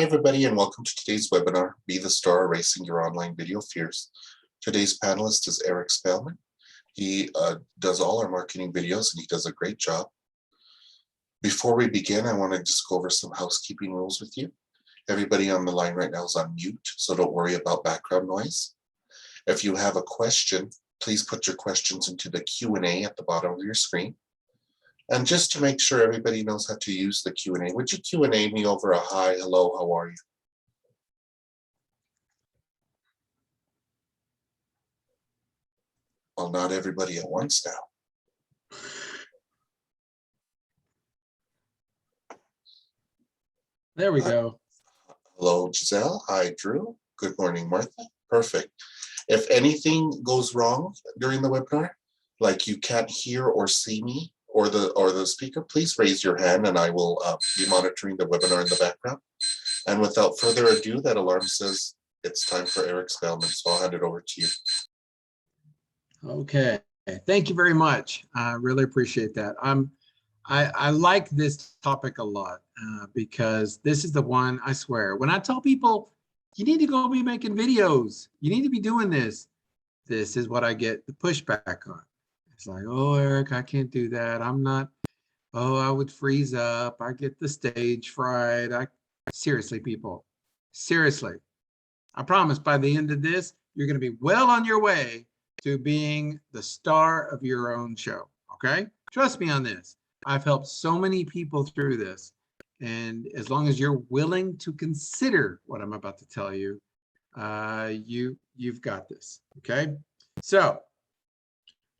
everybody, and welcome to today's webinar, Be the Star Erasing Your Online Video Fears. Today's panelist is Eric Spellmann. He does all our marketing videos and he does a great job. Before we begin, I want to just go over some housekeeping rules with you. Everybody on the line right now is on mute, so don't worry about background noise. If you have a question, please put your questions into the Q&A at the bottom of your screen. And just to make sure everybody knows how to use the Q&A, would you Q&A me over a hi, hello, how are you? Well, not everybody at once now. There we go. Hello, Giselle. Hi, Drew. Good morning, Martha. Perfect. If anything goes wrong during the webinar, like you can't hear or see me, or the speaker, please raise your hand and I will be monitoring the webinar in the background. And without further ado, that alarm says it's time for Eric Spellmann, so I'll hand it over to you. Okay, thank you very much. I really appreciate that. I like this topic a lot because this is the one, I swear, when I tell people, you need to go be making videos, you need to be doing this, this is what I get the pushback on. It's like, oh, Eric, I can't do that. I'm not, oh, I would freeze up. I get the stage fright. Seriously, people, seriously. I promise by the end of this, you're going to be well on your way to being the star of your own show, okay? Trust me on this. I've helped so many people through this. And as long as you're willing to consider what I'm about to tell you, you've got this, okay? So,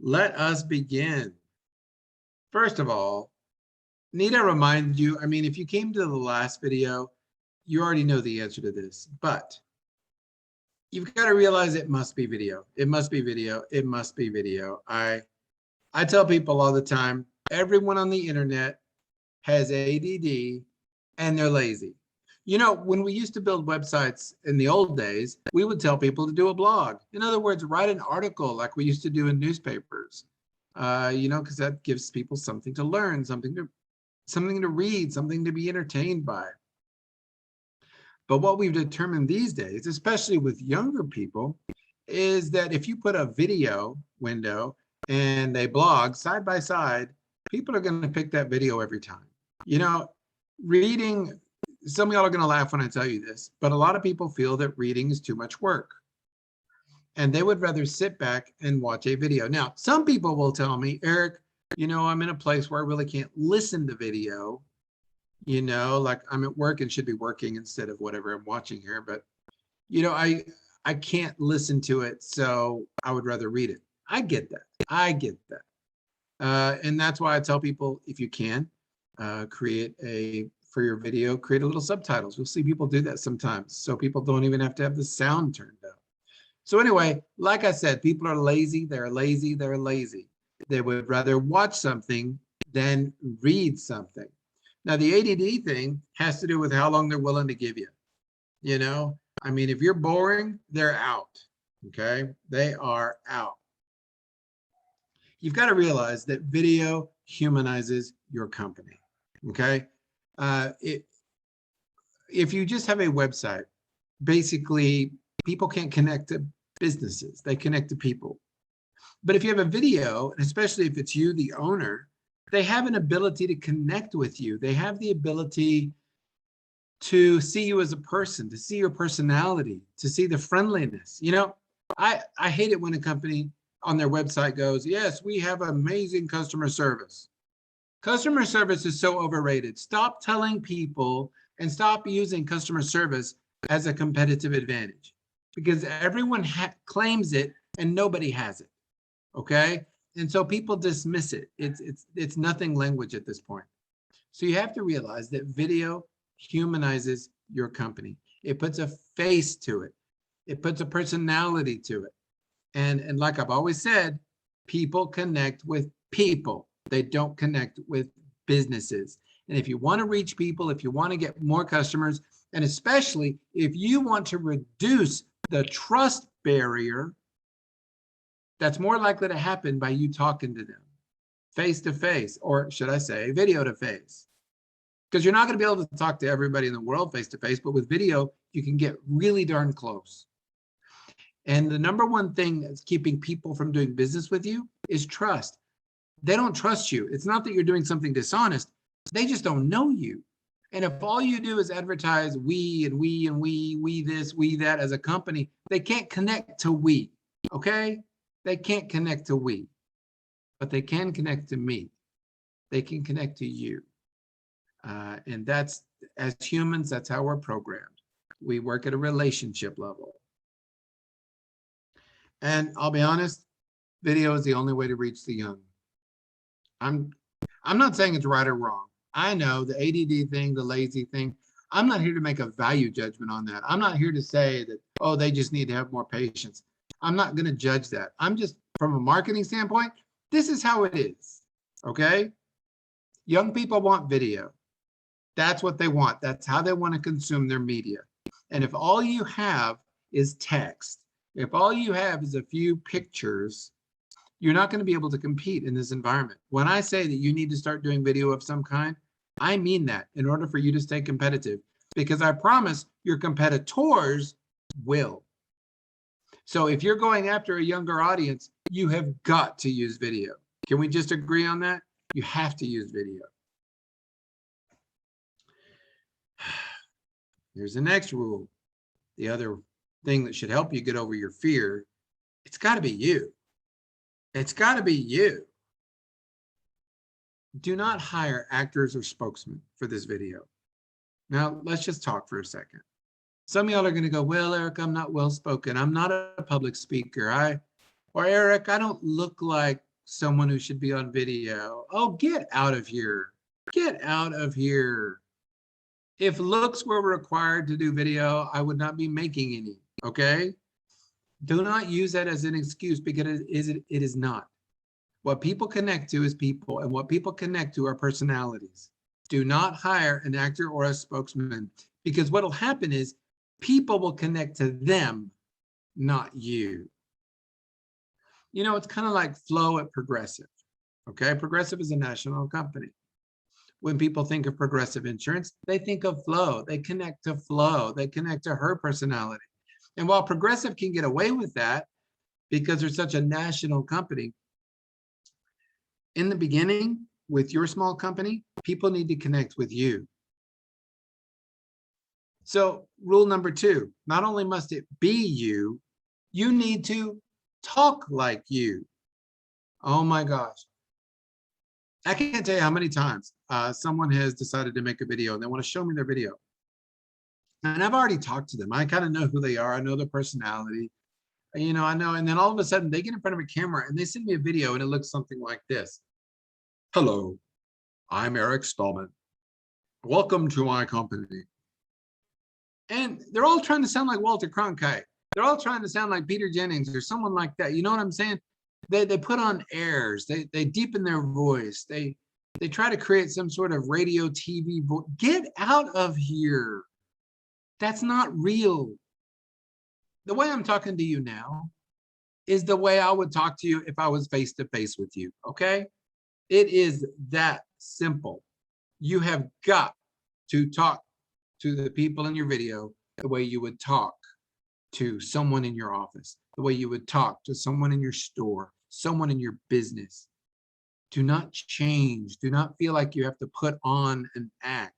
let us begin. First of all, need I remind you, I mean, if you came to the last video, you already know the answer to this, but you've got to realize it must be video. It must be video. It must be video. I tell people all the time, everyone on the internet has ADD and they're lazy. You know, when we used to build websites in the old days, we would tell people to do a blog. In other words, write an article like we used to do in newspapers, you know, because that gives people something to learn, something to read, something to be entertained by. But what we've determined these days, especially with younger people, is that if you put a video window and a blog side by side, people are going to pick that video every time. You know, reading, some of y'all are going to laugh when I tell you this, but a lot of people feel that reading is too much work. And they would rather sit back and watch a video. Now, some people will tell me, Eric, you know, I'm in a place where I really can't listen to video. You know, like I'm at work and should be working instead of whatever I'm watching here. But, you know, I can't listen to it, so I would rather read it. I get that. I get that. And that's why I tell people, if you can, for your video, create a little subtitles. You'll see people do that sometimes, so people don't even have to have the sound turned up. So anyway, like I said, people are lazy. They're lazy. They're lazy. They would rather watch something than read something. Now, the ADD thing has to do with how long they're willing to give you. You know, I mean, if you're boring, they're out. Okay, they are out. You've got to realize that video humanizes your company. Okay. If you just have a website, basically people can't connect to businesses, they connect to people. But if you have a video, and especially if it's you, the owner, they have an ability to connect with you. They have the ability to see you as a person, to see your personality, to see the friendliness. You know, I hate it when a company on their website goes, yes, we have amazing customer service. Customer service is so overrated. Stop telling people and stop using customer service as a competitive advantage, because everyone claims it and nobody has it. Okay. And so people dismiss it. It's nothing language at this point. So you have to realize that video humanizes your company. It puts a face to it. It puts a personality to it. And like I've always said, people connect with people. They don't connect with businesses. And if you want to reach people, if you want to get more customers, and especially if you want to reduce the trust barrier, that's more likely to happen by you talking to them face to face, or should I say video to face. because you're not going to be able to talk to everybody in the world face to face, but with video, you can get really darn close. And the number one thing that's keeping people from doing business with you is trust. They don't trust you. It's not that you're doing something dishonest. They just don't know you. And if all you do is advertise we and we and we this, we that as a company, they can't connect to we, okay? They can't connect to we, but they can connect to me. They can connect to you. And that's, as humans, that's how we're programmed. We work at a relationship level. And I'll be honest, video is the only way to reach the young. I'm not saying it's right or wrong. I know the ADD thing, the lazy thing. I'm not here to make a value judgment on that. I'm not here to say that, oh, they just need to have more patience. I'm not going to judge that. I'm just, from a marketing standpoint, this is how it is. Okay? Young people want video. That's what they want. That's how they want to consume their media. And if all you have is text, if all you have is a few pictures, you're not going to be able to compete in this environment. When I say that you need to start doing video of some kind, I mean that in order for you to stay competitive, because I promise your competitors will. So if you're going after a younger audience, you have got to use video. Can we just agree on that? You have to use video. Here's the next rule. The other thing that should help you get over your fear, it's got to be you. It's got to be you. Do not hire actors or spokesmen for this video. Now, let's just talk for a second. Some of y'all are going to go, well, Eric, I'm not well-spoken. I'm not a public speaker. Or Eric, I don't look like someone who should be on video. Oh, get out of here. Get out of here. If looks were required to do video, I would not be making any, okay? Do not use that as an excuse, because it is not. What people connect to is people, and what people connect to are personalities. Do not hire an actor or a spokesman, because what will happen is people will connect to them, not you. You know, it's kind of like Flow at Progressive, okay? Progressive is a national company. When people think of Progressive Insurance, they think of Flo. They connect to Flo. They connect to her personality. And while Progressive can get away with that because they're such a national company, in the beginning, with your small company, people need to connect with you. So rule number 2, not only must it be you, you need to talk like you. Oh my gosh. I can't tell you how many times someone has decided to make a video and they want to show me their video. And I've already talked to them. I kind of know who they are. I know their personality. You know, I know. And then all of a sudden they get in front of a camera and they send me a video and it looks something like this. Hello, I'm Eric Spellmann. Welcome to my company. And they're all trying to sound like Walter Cronkite. They're all trying to sound like Peter Jennings or someone like that. You know what I'm saying? They put on airs. They deepen their voice. They try to create some sort of radio, TV voice. Get out of here. That's not real. The way I'm talking to you now is the way I would talk to you if I was face to face with you, okay? It is that simple. You have got to talk to the people in your video the way you would talk to someone in your office, the way you would talk to someone in your store, someone in your business. Do not change. Do not feel like you have to put on an act.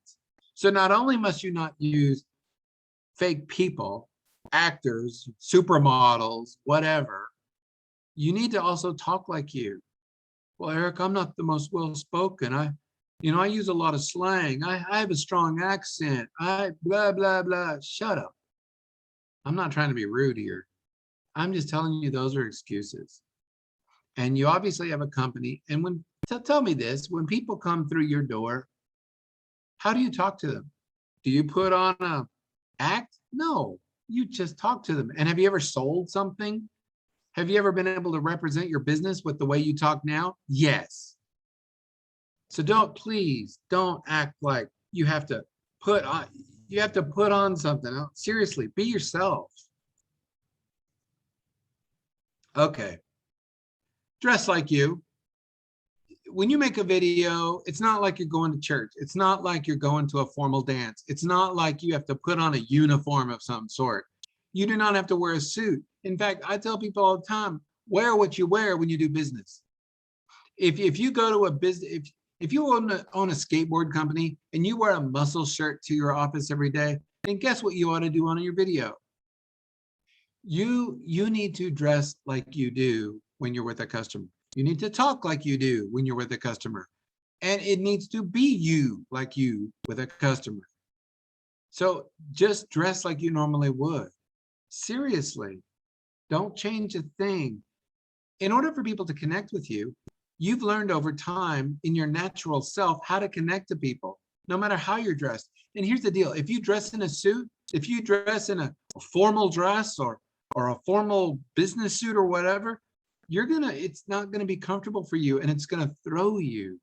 So not only must you not use fake people, actors, supermodels, whatever, you need to also talk like you. Well, Eric, I'm not the most well-spoken. I use a lot of slang. I have a strong accent. I blah, blah, blah. Shut up. I'm not trying to be rude here. I'm just telling you those are excuses. And you obviously have a company. And tell me this, when people come through your door, how do you talk to them? Do you put on a act? No, you just talk to them. And have you ever sold something? Have you ever been able to represent your business with the way you talk now? Yes. So please don't act like you have to put on something. Seriously, be yourself. Okay. Dress like you. when you make a video, it's not like you're going to church. It's not like you're going to a formal dance. It's not like you have to put on a uniform of some sort. You do not have to wear a suit. In fact, I tell people all the time, wear what you wear when you do business. If you go to a business, if you own a skateboard company and you wear a muscle shirt to your office every day, then guess what you ought to do on your video? You need to dress like you do when you're with a customer. You need to talk like you do when you're with a customer. And it needs to be you like you with a customer. So just dress like you normally would. Seriously, don't change a thing. In order for people to connect with you, you've learned over time in your natural self how to connect to people, no matter how you're dressed. And here's the deal. If you dress in a suit, if you dress in a formal dress or a formal business suit or whatever, it's not gonna be comfortable for you and it's gonna throw you.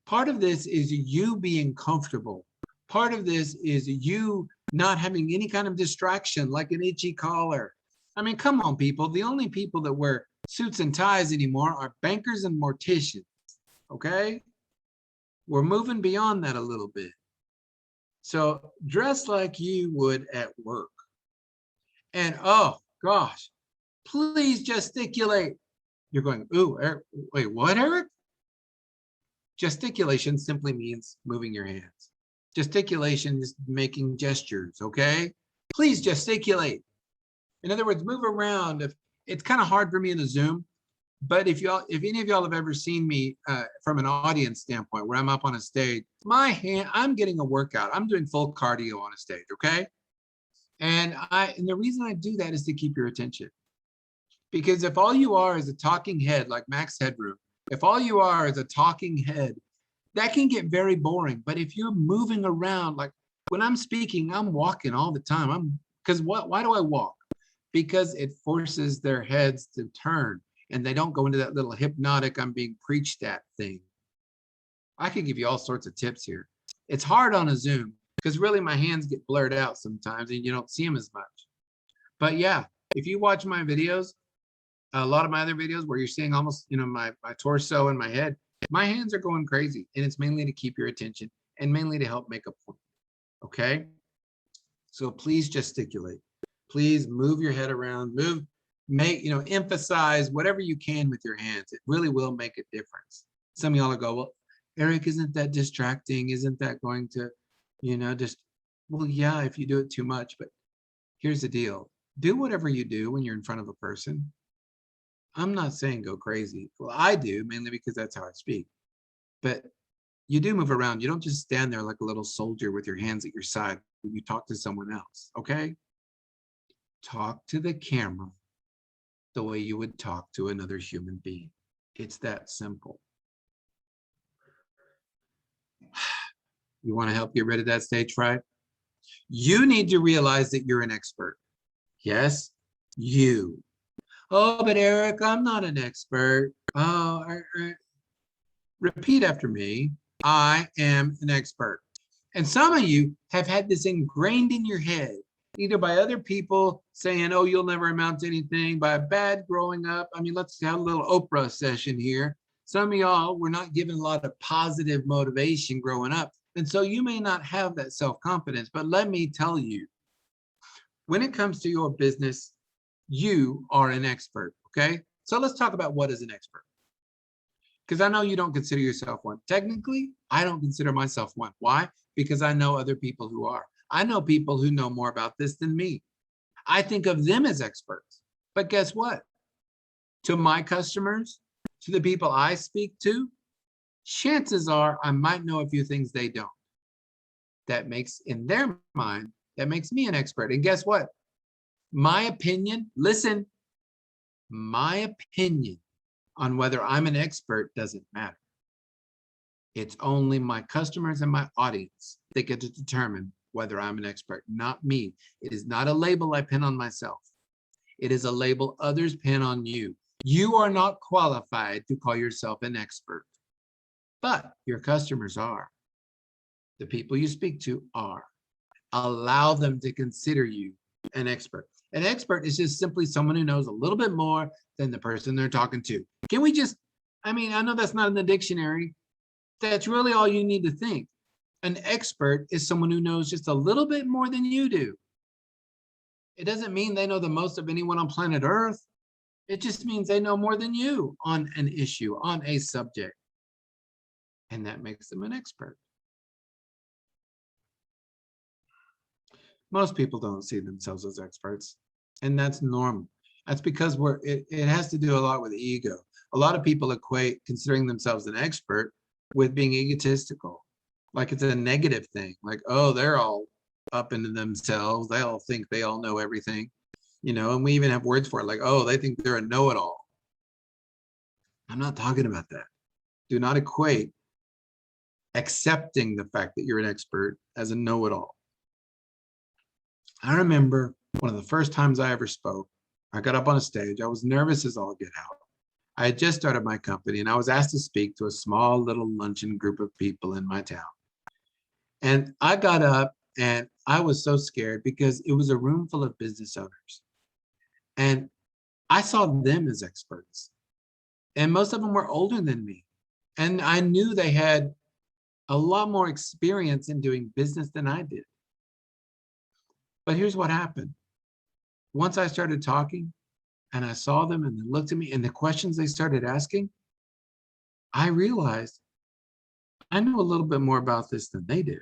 Part of this is you being comfortable. Part of this is you not having any kind of distraction like an itchy collar. I mean, come on, people. The only people that wear suits and ties anymore are bankers and morticians, okay? We're moving beyond that a little bit. So dress like you would at work. And oh gosh, please gesticulate. You're going, ooh, Eric, wait, what, Eric? Gesticulation simply means moving your hands. Gesticulation is making gestures, okay? Please gesticulate. In other words, move around. It's kind of hard for me in a Zoom, but if any of y'all have ever seen me from an audience standpoint, where I'm up on a stage, I'm getting a workout. I'm doing full cardio on a stage, okay? And the reason I do that is to keep your attention. Because if all you are is a talking head, like Max Headroom, if all you are is a talking head, that can get very boring. But if you're moving around, like when I'm speaking, I'm walking all the time. Why do I walk? Because it forces their heads to turn and they don't go into that little hypnotic, I'm being preached at thing. I could give you all sorts of tips here. It's hard on a Zoom because really my hands get blurred out sometimes and you don't see them as much. But yeah, if you watch my videos, a lot of my other videos where you're seeing almost, my torso and my head, my hands are going crazy. And it's mainly to keep your attention and mainly to help make a point. Okay. So please gesticulate. Please move your head around, emphasize whatever you can with your hands. It really will make a difference. Some of y'all will go, well, Eric, isn't that distracting? Isn't that going to, well, yeah, if you do it too much, but here's the deal. Do whatever you do when you're in front of a person. I'm not saying go crazy. Well, I do, mainly because that's how I speak. But you do move around. You don't just stand there like a little soldier with your hands at your side when you talk to someone else, okay? Talk to the camera the way you would talk to another human being. It's that simple. You want to help get rid of that stage fright? You need to realize that you're an expert. Yes, you. Oh, but Eric, I'm not an expert. Oh, repeat after me. I am an expert. And some of you have had this ingrained in your head, either by other people saying, oh, you'll never amount to anything, by a bad growing up. I mean, let's have a little Oprah session here. Some of y'all were not given a lot of positive motivation growing up. And so you may not have that self-confidence, but let me tell you, when it comes to your business, you are an expert, okay? So let's talk about what is an expert. Because I know you don't consider yourself one. Technically, I don't consider myself one. Why? Because I know other people who are. I know people who know more about this than me. I think of them as experts. But guess what? To my customers, to the people I speak to, chances are I might know a few things they don't. That makes, in their mind, that makes me an expert. And guess what? My opinion, listen, my opinion on whether I'm an expert doesn't matter. It's only my customers and my audience that get to determine whether I'm an expert, not me. It is not a label I pin on myself. It is a label others pin on you. You are not qualified to call yourself an expert, but your customers are. The people you speak to are. Allow them to consider you an expert. An expert is just simply someone who knows a little bit more than the person they're talking to. Can we just I mean, I know that's not in the dictionary. That's really all you need to think. An expert is someone who knows just a little bit more than you do. It doesn't mean they know the most of anyone on planet Earth. It just means they know more than you on an issue, on a subject. And that makes them an expert. Most people don't see themselves as experts, and that's normal. That's because it has to do a lot with ego. A lot of people equate considering themselves an expert with being egotistical, like it's a negative thing. Like, oh, they're all up into themselves. They all think they all know everything, and we even have words for it, like, oh, they think they're a know-it-all. I'm not talking about that. Do not equate accepting the fact that you're an expert as a know-it-all. I remember one of the first times I ever spoke, I got up on a stage. I was nervous as all get out. I had just started my company and I was asked to speak to a small little luncheon group of people in my town. And I got up and I was so scared because it was a room full of business owners. And I saw them as experts. And most of them were older than me. And I knew they had a lot more experience in doing business than I did. But here's what happened. Once I started talking and I saw them and they looked at me and the questions they started asking, I realized I knew a little bit more about this than they did.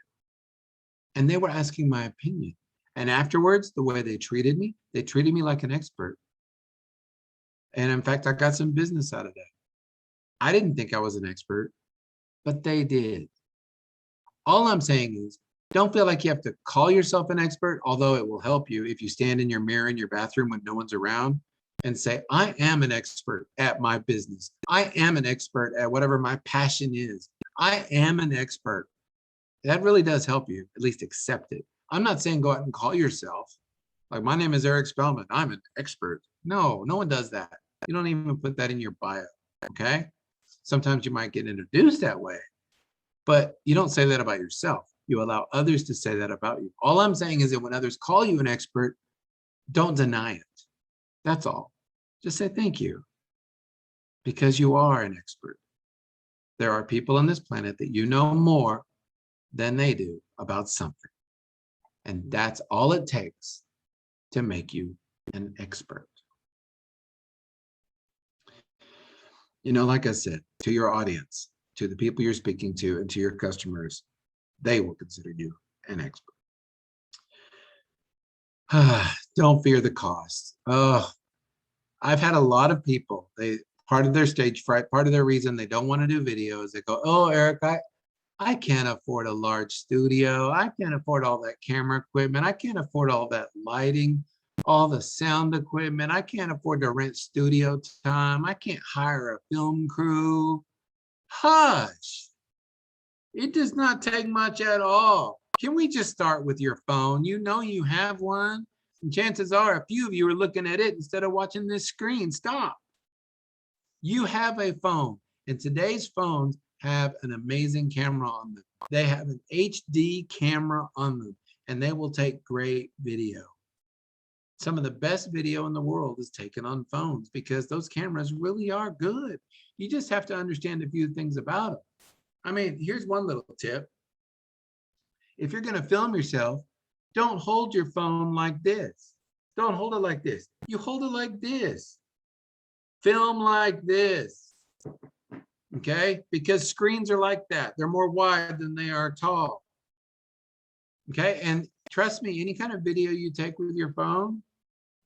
And they were asking my opinion. And afterwards, the way they treated me like an expert. And in fact, I got some business out of that. I didn't think I was an expert, but they did. All I'm saying is, don't feel like you have to call yourself an expert, although it will help you if you stand in your mirror in your bathroom when no one's around and say, I am an expert at my business. I am an expert at whatever my passion is. I am an expert. That really does help you at least accept it. I'm not saying go out and call yourself like, my name is Eric Spellmann. I'm an expert. No, no one does that. You don't even put that in your bio. Okay. Sometimes you might get introduced that way, but you don't say that about yourself. You allow others to say that about you. All I'm saying is that when others call you an expert, don't deny it. That's all. Just say thank you, because you are an expert. There are people on this planet that you know more than they do about something. And that's all it takes to make you an expert. Like I said, to your audience, to the people you're speaking to, and to your customers, they will consider you an expert. Don't fear the cost. Oh, I've had a lot of people, part of their stage fright, part of their reason they don't want to do videos, they go, oh, Eric, I can't afford a large studio. I can't afford all that camera equipment. I can't afford all that lighting, all the sound equipment. I can't afford to rent studio time. I can't hire a film crew. Hush. It does not take much at all. Can we just start with your phone? You know you have one. And chances are a few of you are looking at it instead of watching this screen. Stop. You have a phone, and today's phones have an amazing camera on them. They have an HD camera on them, and they will take great video. Some of the best video in the world is taken on phones because those cameras really are good. You just have to understand a few things about them. I mean, here's one little tip. If you're going to film yourself, don't hold your phone like this. Don't hold it like this. You hold it like this. Film like this. Okay? Because screens are like that. They're more wide than they are tall. Okay? And trust me, any kind of video you take with your phone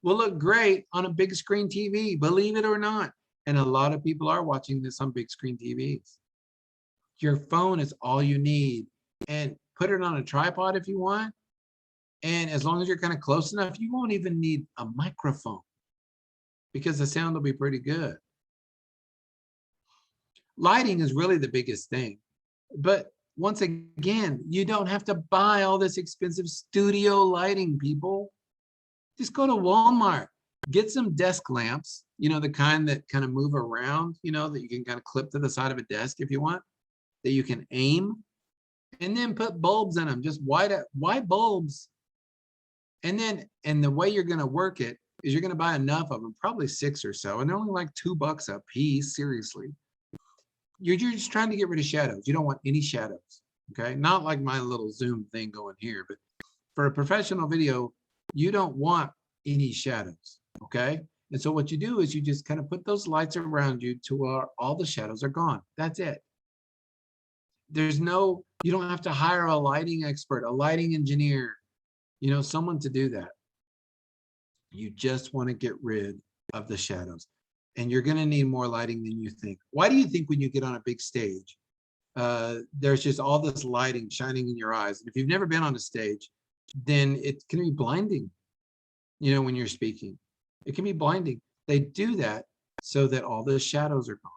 will look great on a big screen TV, believe it or not. And a lot of people are watching this on big screen TVs. Your phone is all you need. And put it on a tripod if you want. And as long as you're kind of close enough, you won't even need a microphone because the sound will be pretty good. Lighting is really the biggest thing. But once again, you don't have to buy all this expensive studio lighting, people. Just go to Walmart, get some desk lamps, the kind that kind of move around, that you can kind of clip to the side of a desk if you want, that you can aim, and then put bulbs in them, just white bulbs. And the way you're going to work it is you're going to buy enough of them, probably 6 or so, and they're only like $2 a piece, seriously. You're just trying to get rid of shadows. You don't want any shadows. Okay. Not like my little zoom thing going here, but for a professional video, you don't want any shadows. Okay. And so what you do is you just kind of put those lights around you to where all the shadows are gone. That's it. There's no, you don't have to hire a lighting expert, a lighting engineer, someone to do that. You just want to get rid of the shadows. And you're going to need more lighting than you think. Why do you think when you get on a big stage, there's just all this lighting shining in your eyes? And if you've never been on a stage, then it can be blinding, when you're speaking. It can be blinding. They do that so that all the shadows are gone.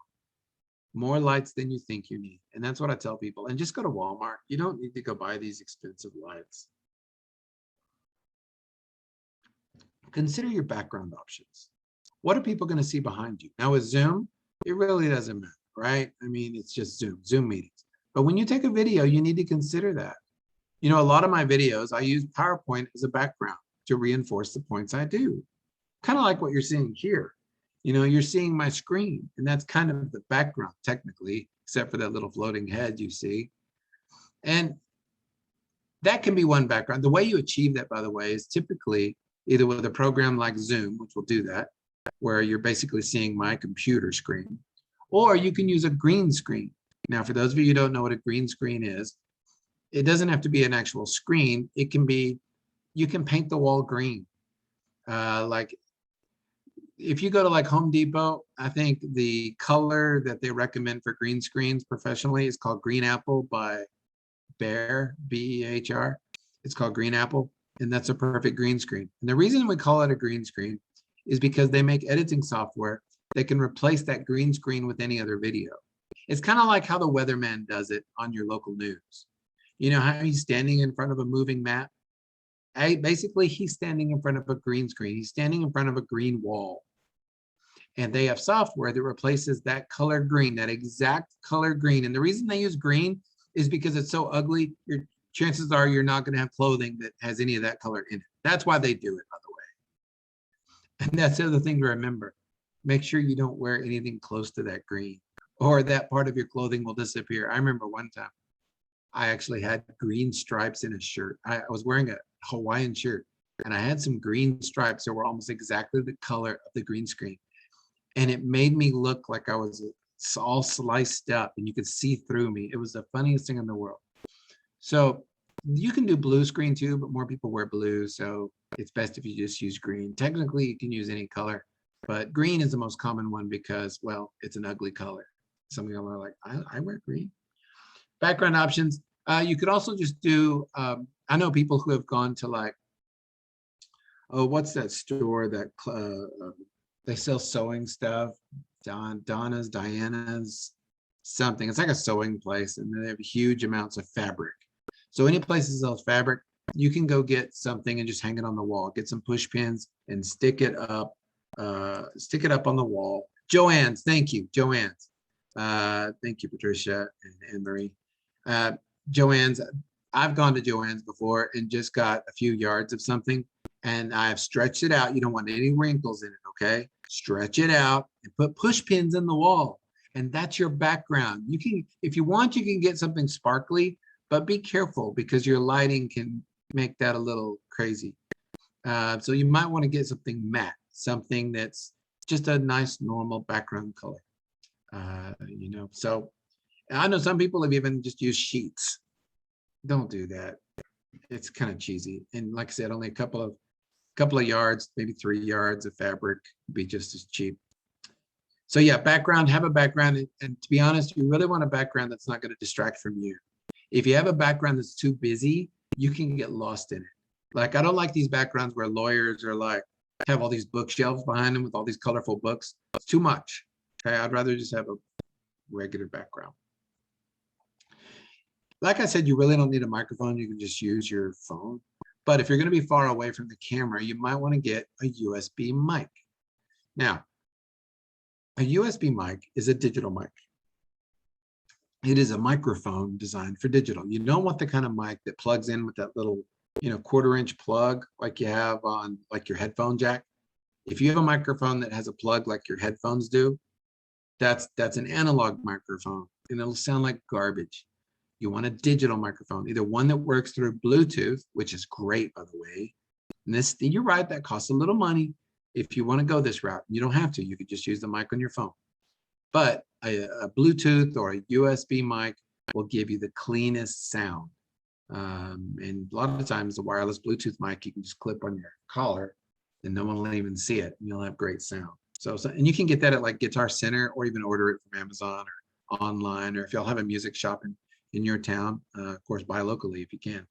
More lights than you think you need. And that's what I tell people. And just go to Walmart. You don't need to go buy these expensive lights. Consider your background options. What are people going to see behind you? Now with Zoom, it really doesn't matter, right? I mean, it's just Zoom meetings. But when you take a video, you need to consider that. A lot of my videos, I use PowerPoint as a background to reinforce the points I do. Kind of like what you're seeing here. You're seeing my screen, and that's kind of the background technically, except for that little floating head you see. And that can be one background. The way you achieve that, by the way, is typically either with a program like Zoom, which will do that, where you're basically seeing my computer screen, or you can use a green screen. Now, for those of you who don't know what a green screen is, it doesn't have to be an actual screen. It can be, you can paint the wall green. Like if you go to like Home Depot, I think the color that they recommend for green screens professionally is called Green Apple by Behr, B-E-H-R. It's called Green Apple, and that's a perfect green screen. And the reason we call it a green screen is because they make editing software that can replace that green screen with any other video. It's kind of like how the weatherman does it on your local news. You know how he's standing in front of a moving map? Basically, he's standing in front of a green screen. He's standing in front of a green wall. And they have software that replaces that color green, that exact color green. And the reason they use green is because it's so ugly, your chances are you're not going to have clothing that has any of that color in it. That's why they do it, by the way. And that's the other thing to remember. Make sure you don't wear anything close to that green, or that part of your clothing will disappear. I remember one time I actually had green stripes in a shirt. I was wearing a Hawaiian shirt, and I had some green stripes that were almost exactly the color of the green screen. And it made me look like I was all sliced up and you could see through me. It was the funniest thing in the world. So you can do blue screen too, but more people wear blue. So it's best if you just use green. Technically, you can use any color, but green is the most common one because, well, it's an ugly color. Some of them are like, I wear green. Background options. You could also just do, I know people who have gone to like, oh, what's that store that they sell sewing stuff? Donna's, Diana's, something. It's like a sewing place, and they have huge amounts of fabric. So any place that sells fabric, you can go get something and just hang it on the wall. Get some push pins and stick it up on the wall. Joanne's, thank you, Joanne's. Thank you, Patricia and Marie. Joanne's, I've gone to Joanne's before and just got a few yards of something, and I've stretched it out. You don't want any wrinkles in it, okay? Stretch it out and put push pins in the wall, and that's your background. You can, if you want, you can get something sparkly, but be careful because your lighting can make that a little crazy. So you might want to get something matte, something that's just a nice normal background color. So I know some people have even just used sheets. Don't do that. It's kind of cheesy. And like I said, only a couple of yards, maybe 3 yards of fabric would be just as cheap. So yeah, background, have a background. And to be honest, you really want a background that's not going to distract from you. If you have a background that's too busy, you can get lost in it. Like, I don't like these backgrounds where lawyers are like, have all these bookshelves behind them with all these colorful books. It's too much. Okay, I'd rather just have a regular background. Like I said, you really don't need a microphone. You can just use your phone. But if you're going to be far away from the camera, you might want to get a USB mic. Now, a USB mic is a digital mic. It is a microphone designed for digital. You don't want the kind of mic that plugs in with that little, 1/4-inch plug like you have on like your headphone jack. If you have a microphone that has a plug like your headphones do, That's an analog microphone, and it'll sound like garbage. You want a digital microphone, either one that works through Bluetooth, which is great, by the way. And this, you're right, that costs a little money. If you want to go this route, you don't have to. You could just use the mic on your phone. But a Bluetooth or a USB mic will give you the cleanest sound. And a lot of times, the wireless Bluetooth mic you can just clip on your collar, and no one will even see it. And you'll have great sound. So, and you can get that at like Guitar Center, or even order it from Amazon or online, or if y'all have a music shop in your town, of course, buy locally if you can.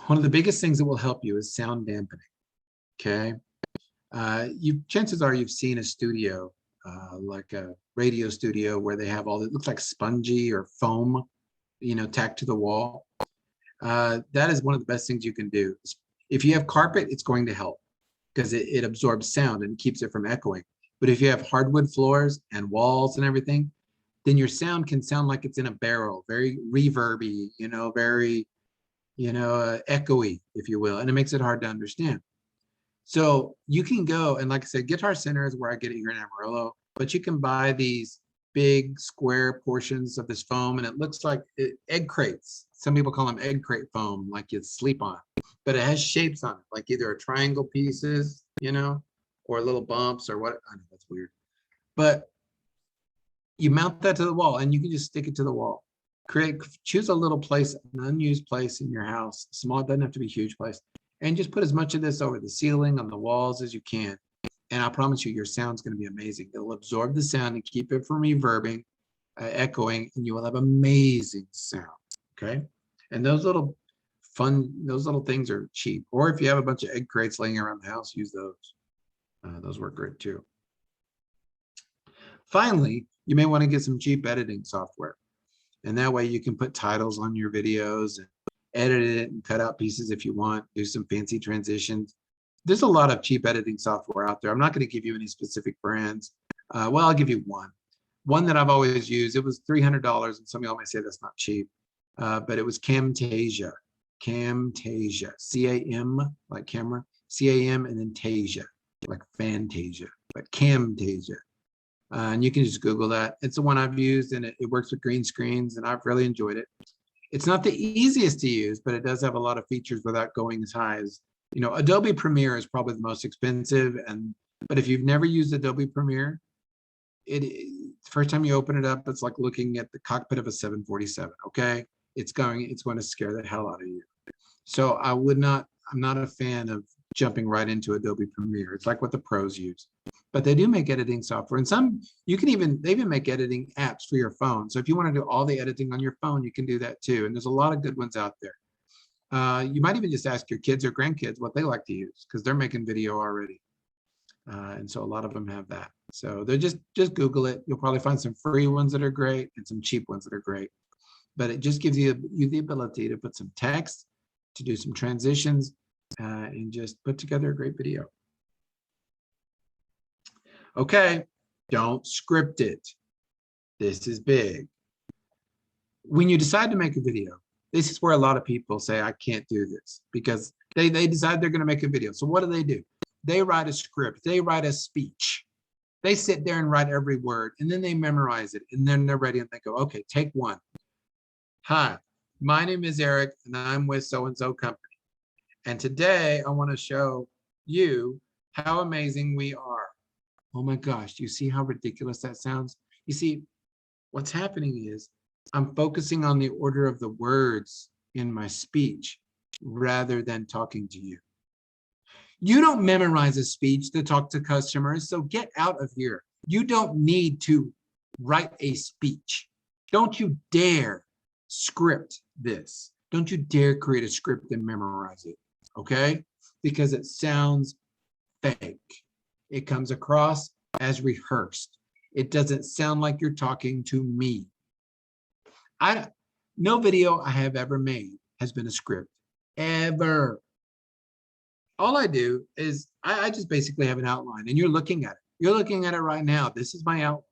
One of the biggest things that will help you is sound dampening. Okay, chances are you've seen a studio, like a radio studio, where they have all that looks like spongy or foam, tacked to the wall. That is one of the best things you can do. If you have carpet, it's going to help because it absorbs sound and keeps it from echoing. But if you have hardwood floors and walls and everything, then your sound can sound like it's in a barrel, very reverby, very, echoey, if you will, and it makes it hard to understand. So you can go, and like I said, Guitar Center is where I get it here in Amarillo, but you can buy these big square portions of this foam, and it looks like egg crates. Some people call them egg crate foam, like you sleep on, but it has shapes on it, like either a triangle pieces, or little bumps or what. I know that's weird, but you mount that to the wall and you can just stick it to the wall. Choose a little place, an unused place in your house, small, it doesn't have to be a huge place, and just put as much of this over the ceiling, on the walls as you can. And I promise you, your sound's going to be amazing. It'll absorb the sound and keep it from reverbing, echoing, and you will have amazing sound. Okay. And those little things are cheap. Or if you have a bunch of egg crates laying around the house, use those. Those work great too. Finally, you may want to get some cheap editing software. And that way you can put titles on your videos and edit it and cut out pieces if you want, do some fancy transitions. There's a lot of cheap editing software out there. I'm not going to give you any specific brands. Well, I'll give you one that I've always used. It was $300, and some of y'all may say that's not cheap, but it was Camtasia. Camtasia, C-A-M, like camera, C-A-M, and then Tasia, like Fantasia, but Camtasia. And you can just Google that. It's the one I've used, and it works with green screens, and I've really enjoyed it. It's not the easiest to use, but it does have a lot of features without going as high as, Adobe Premiere is probably the most expensive. But if you've never used Adobe Premiere, the first time you open it up, it's like looking at the cockpit of a 747. Okay, it's going to scare the hell out of you. So I'm not a fan of jumping right into Adobe Premiere. It's like what the pros use. But they do make editing software, and they even make editing apps for your phone. So if you want to do all the editing on your phone, you can do that too. And there's a lot of good ones out there. You might even just ask your kids or grandkids what they like to use, because they're making video already. And so a lot of them have that. So they're just Google it. You'll probably find some free ones that are great and some cheap ones that are great. But it just gives you the ability to put some text, to do some transitions, and just put together a great video. Okay, don't script it. This is big. When you decide to make a video, this is where a lot of people say, I can't do this, because they decide they're going to make a video. So what do? They write a script. They write a speech. They sit there and write every word, and then they memorize it, and then they're ready and they go, okay, take one. Hi, my name is Eric, and I'm with so-and-so company. And today I want to show you how amazing we are. Oh my gosh, do you see how ridiculous that sounds? You see, what's happening is I'm focusing on the order of the words in my speech rather than talking to you. You don't memorize a speech to talk to customers, so get out of here. You don't need to write a speech. Don't you dare script this. Don't you dare create a script and memorize it, okay? Because it sounds fake. It comes across as rehearsed. It doesn't sound like you're talking to me. No video I have ever made has been a script, ever. All I do is I just basically have an outline, and you're looking at it. You're looking at it right now. This is my outline.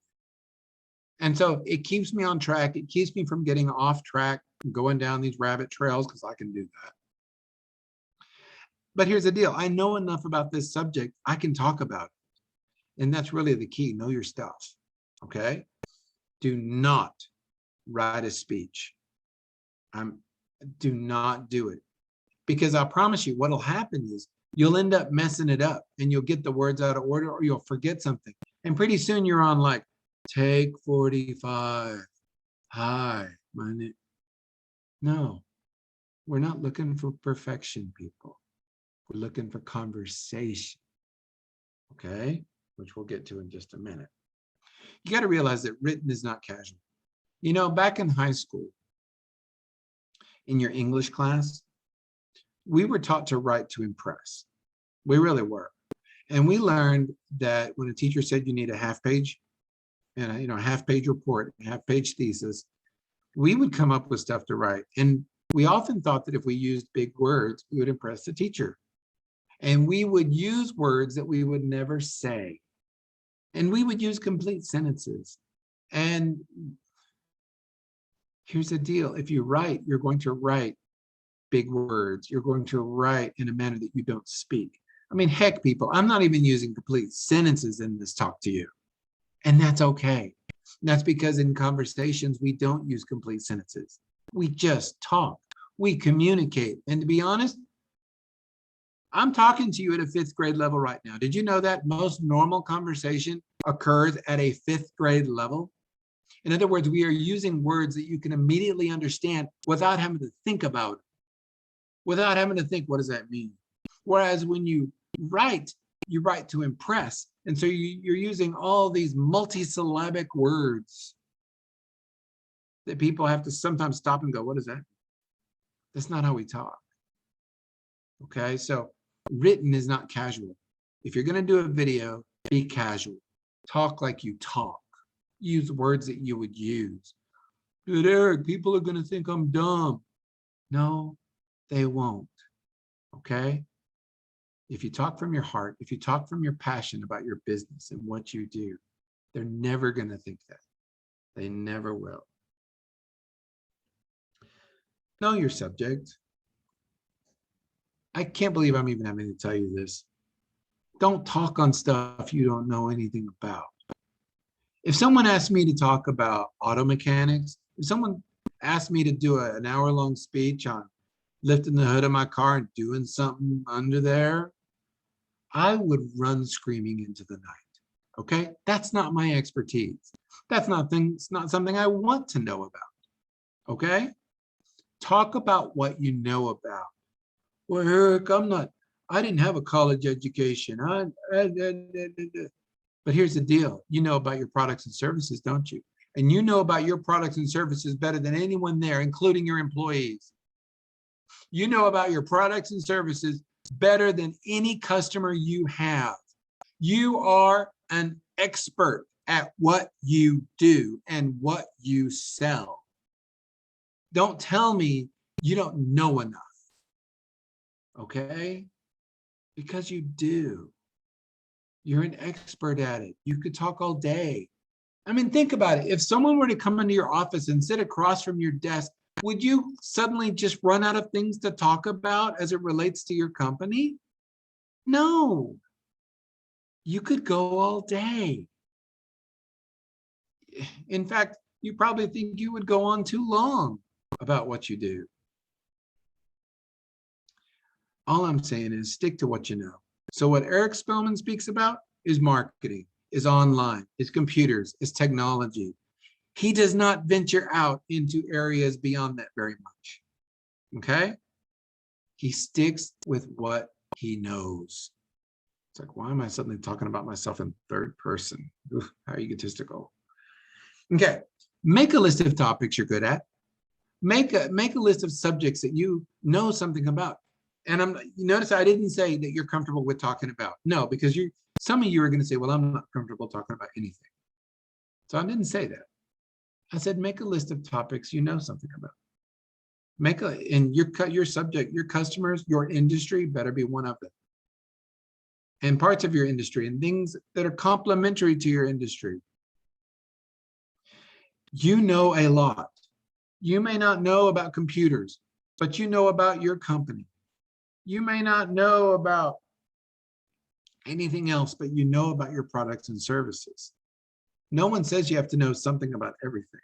And so it keeps me on track. It keeps me from getting off track and going down these rabbit trails, because I can do that. But here's the deal. I know enough about this subject. I can talk about it. And that's really the key. Know your stuff. Okay. Do not write a speech. Do not do it. Because I promise you, what'll happen is you'll end up messing it up and you'll get the words out of order or you'll forget something. And pretty soon you're on like, take 45. Hi, my name. No, we're not looking for perfection, people. We're looking for conversation. Okay, which we'll get to in just a minute. You got to realize that written is not casual. You know, back in high school, in your English class, we were taught to write to impress. We really were. And we learned that when a teacher said you need a half page and a half page report, a half page thesis, we would come up with stuff to write. And we often thought that if we used big words, we would impress the teacher. And we would use words that we would never say. And we would use complete sentences. And here's the deal. If you write, you're going to write big words. You're going to write in a manner that you don't speak. I mean, heck, people, I'm not even using complete sentences in this talk to you. And that's okay. That's because in conversations, we don't use complete sentences. We just talk. We communicate. And to be honest, I'm talking to you at a 5th grade level right now. Did you know that most normal conversation occurs at a 5th grade level? In other words, we are using words that you can immediately understand without having to think about it, without having to think, what does that mean? Whereas when you write to impress. And so you're using all these multisyllabic words that people have to sometimes stop and go, what is that? That's not how we talk. Okay, so written is not casual. If you're going to do a video, be casual. Talk like you talk. Use words that you would use. But Eric, people are going to think I'm dumb. No, they won't. Okay? If you talk from your heart, if you talk from your passion about your business and what you do, they're never going to think that. They never will. Know your subject. I can't believe I'm even having to tell you this. Don't talk on stuff you don't know anything about. If someone asked me to talk about auto mechanics, if someone asked me to do an hour-long speech on lifting the hood of my car and doing something under there, I would run screaming into the night. Okay? That's not my expertise. It's not something I want to know about. Okay? Talk about what you know about. Well, Eric, I didn't have a college education. But here's the deal. You know about your products and services, don't you? And you know about your products and services better than anyone there, including your employees. You know about your products and services better than any customer you have. You are an expert at what you do and what you sell. Don't tell me you don't know enough. Okay? Because you do. You're an expert at it. You could talk all day. I mean, think about it. If someone were to come into your office and sit across from your desk, would you suddenly just run out of things to talk about as it relates to your company? No. You could go all day. In fact, you probably think you would go on too long about what you do. All I'm saying is stick to what you know. So what Eric Spellmann speaks about is marketing, is online, is computers, is technology. He does not venture out into areas beyond that very much. Okay? He sticks with what he knows. It's like, why am I suddenly talking about myself in third person? Oof, how egotistical. Okay, make a list of topics you're good at. Make a list of subjects that you know something about. And you notice I didn't say that you're comfortable with talking about. No, because some of you are going to say, well, I'm not comfortable talking about anything. So I didn't say that. I said, make a list of topics you know something about. And your subject, your customers, your industry better be one of them. And parts of your industry and things that are complementary to your industry. You know a lot. You may not know about computers, but you know about your company. You may not know about anything else, but you know about your products and services. No one says you have to know something about everything.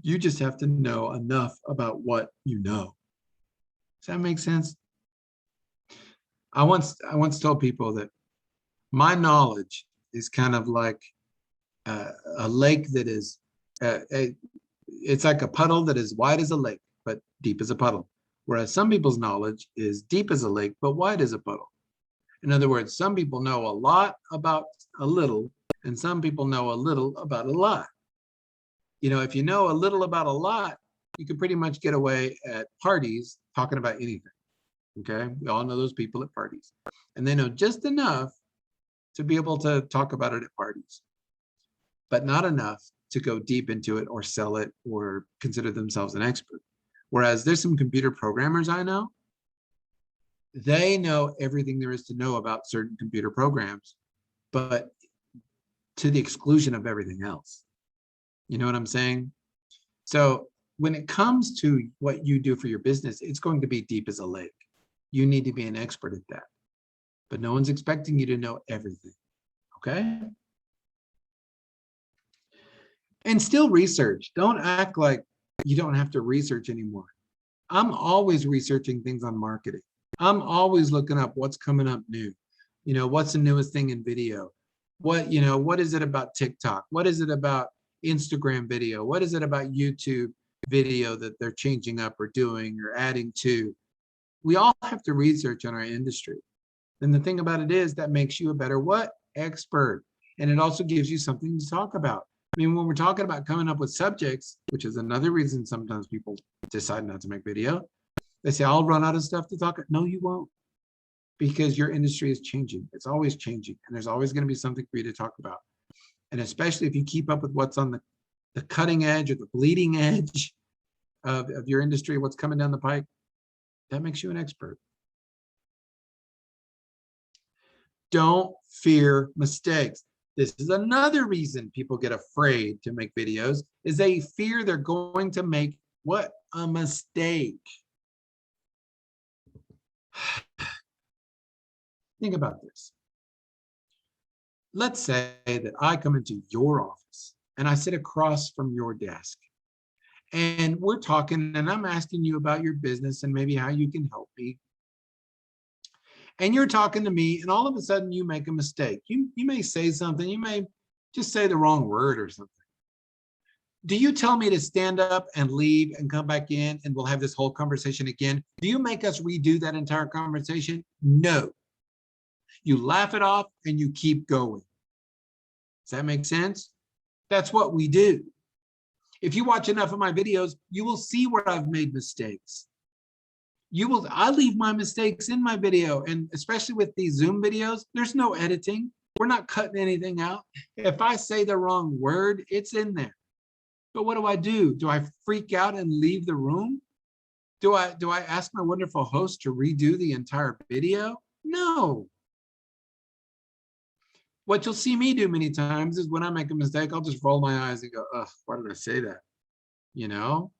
You just have to know enough about what you know. Does that make sense? I once told people that my knowledge is kind of like a lake that is it's like a puddle that is wide as a lake but deep as a puddle, whereas some people's knowledge is deep as a lake but wide as a puddle. In other words, some people know a lot about a little, and some people know a little about a lot. You know, if you know a little about a lot, you can pretty much get away at parties talking about anything. Okay, we all know those people at parties, and they know just enough to be able to talk about it at parties, but not enough to go deep into it or sell it or consider themselves an expert. Whereas there's some computer programmers I know, they know everything there is to know about certain computer programs, but to the exclusion of everything else. You know what I'm saying? So when it comes to what you do for your business, it's going to be deep as a lake. You need to be an expert at that, but no one's expecting you to know everything. Okay? And still research. Don't act like you don't have to research anymore. I'm always researching things on marketing. I'm always looking up what's coming up new. You know, what's the newest thing in video? What is it about TikTok? What is it about Instagram video? What is it about YouTube video that they're changing up or doing or adding to? We all have to research on our industry. And the thing about it is that makes you a better what? Expert. And it also gives you something to talk about. I mean, when we're talking about coming up with subjects, which is another reason sometimes people decide not to make video, they say, I'll run out of stuff to talk about. No, you won't, because your industry is changing. It's always changing, and there's always going to be something for you to talk about. And especially if you keep up with what's on the cutting edge or the bleeding edge of your industry, what's coming down the pike, that makes you an expert. Don't fear mistakes. This is another reason people get afraid to make videos, is they fear they're going to make what? A mistake. Think about this. Let's say that I come into your office and I sit across from your desk and we're talking and I'm asking you about your business and maybe how you can help me. And you're talking to me and all of a sudden you make a mistake. You may say something, you may just say the wrong word or something. Do you tell me to stand up and leave and come back in and we'll have this whole conversation again? Do you make us redo that entire conversation? No. You laugh it off and you keep going. Does that make sense? That's what we do. If you watch enough of my videos, you will see where I've made mistakes. I leave my mistakes in my video, and especially with these Zoom videos, there's no editing. We're not cutting anything out. If I say the wrong word, it's in there. But what do? Do I freak out and leave the room? Do I ask my wonderful host to redo the entire video? No. What you'll see me do many times is when I make a mistake, I'll just roll my eyes and go, ugh, why did I say that? You know?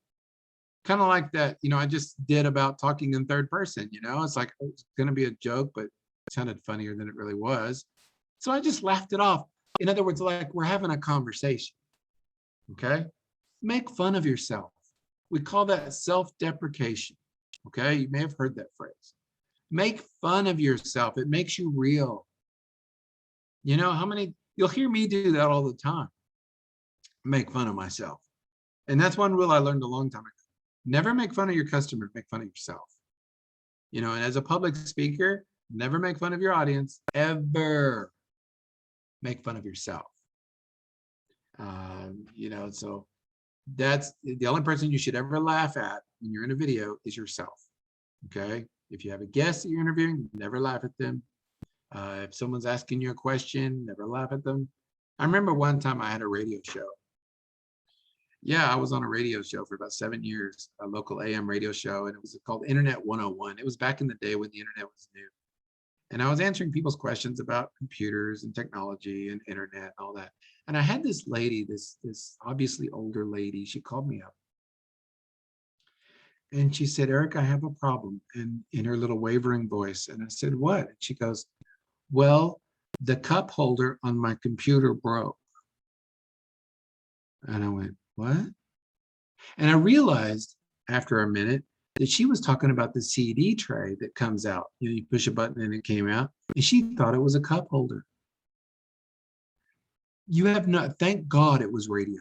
Kind of like that, I just did about talking in third person, it's like, it's going to be a joke, but it sounded funnier than it really was. So I just laughed it off. In other words, like we're having a conversation, okay? Make fun of yourself. We call that self-deprecation, okay? You may have heard that phrase. Make fun of yourself. It makes you real. You'll hear me do that all the time. Make fun of myself. And that's one rule I learned a long time ago. Never make fun of your customer, make fun of yourself. And as a public speaker, never make fun of your audience, ever. Make fun of yourself. So that's the only person you should ever laugh at when you're in a video is yourself. Okay. If you have a guest that you're interviewing, never laugh at them. If someone's asking you a question, never laugh at them. I remember one time I had a radio show. Yeah, I was on a radio show for about 7 years, a local AM radio show, and it was called Internet 101. It was back in the day when the internet was new. And I was answering people's questions about computers and technology and internet and all that. And I had this lady, this obviously older lady, she called me up. And she said, Eric, I have a problem, in her little wavering voice. And I said, what? And she goes, Well, the cup holder on my computer broke. And I went, what? And I realized after a minute that she was talking about the CD tray that comes out. You push a button and it came out, and she thought it was a cup holder. You have not, thank God it was radio,